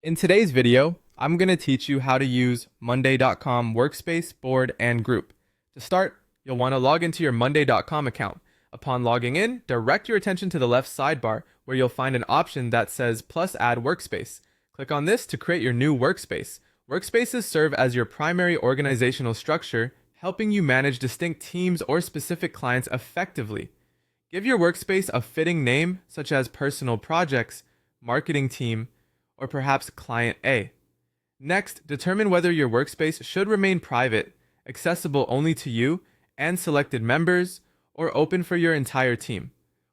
In today's video, I'm going to teach you how to use Monday.com Workspace, Board, and Group. To start, you'll want to log into your Monday.com account. Upon logging in, direct your attention to the left sidebar where you'll find an option that says plus add workspace. Click on this to create your new workspace. Workspaces serve as your primary organizational structure, helping you manage distinct teams or specific clients effectively. Give your workspace a fitting name such as personal projects, marketing team, or perhaps Client A. Next, determine whether your workspace should remain private, accessible only to you and selected members, or open for your entire team.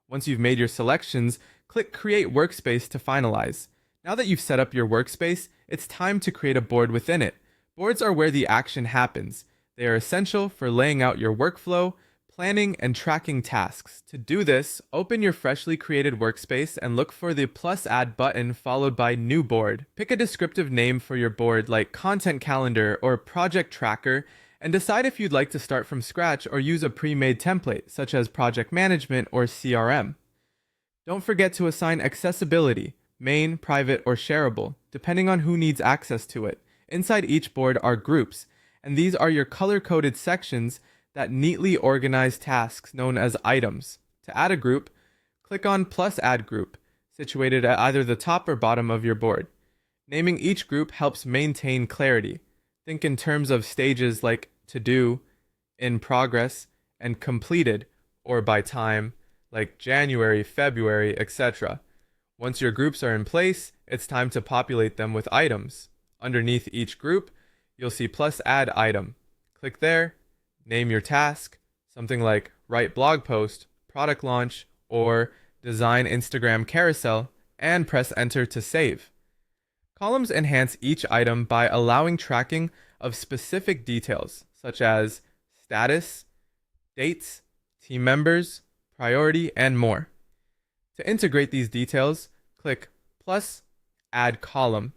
Once you've made your selections, click Create Workspace to finalize. Now that you've set up your workspace, it's time to create a board within it. Boards are where the action happens. They are essential for laying out your workflow, planning, and tracking tasks. To do this, open your freshly created workspace and look for the plus add button followed by new board. Pick a descriptive name for your board like content calendar or project tracker and decide if you'd like to start from scratch or use a pre-made template such as project management or CRM. Don't forget to assign accessibility, main, private, or shareable, depending on who needs access to it. Inside each board are groups, and these are your color-coded sections that neatly organize tasks known as items. To add a group, click on plus add group, situated at either the top or bottom of your board. Naming each group helps maintain clarity. Think in terms of stages like to do, in progress, and completed, or by time, like January, February, etc. Once your groups are in place, it's time to populate them with items. Underneath each group, you'll see plus add item. Click there, name your task, something like write blog post, product launch, or design Instagram carousel, and press enter to save. Columns enhance each item by allowing tracking of specific details, such as status, dates, team members, priority, and more. To integrate these details, click plus add column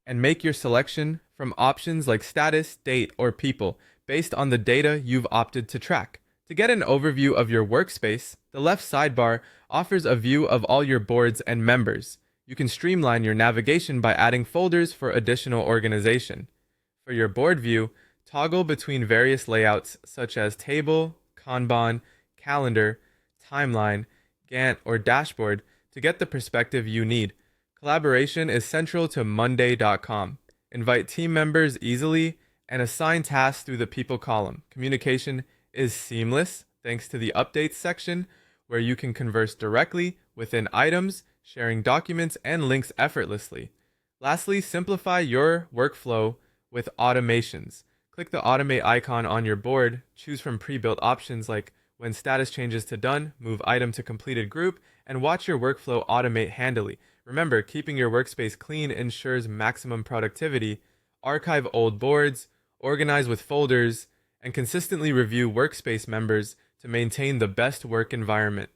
and make your selection from options like status, date, or people based on the data you've opted to track. To get an overview of your workspace, the left sidebar offers a view of all your boards and members. You can streamline your navigation by adding folders for additional organization. For your board view, toggle between various layouts such as table, Kanban, calendar, timeline, Gantt, or dashboard to get the perspective you need. Collaboration is central to Monday.com. Invite team members easily and assign tasks through the people column. Communication is seamless thanks to the updates section where you can converse directly within items, sharing documents and links effortlessly. Lastly, simplify your workflow with automations. Click the automate icon on your board, choose from pre-built options like when status changes to done, move item to completed group, and watch your workflow automate handily. Remember, keeping your workspace clean ensures maximum productivity. Archive old boards, organize with folders, and consistently review workspace members to maintain the best work environment.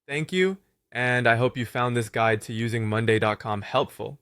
Thank you, and I hope you found this guide to using Monday.com helpful.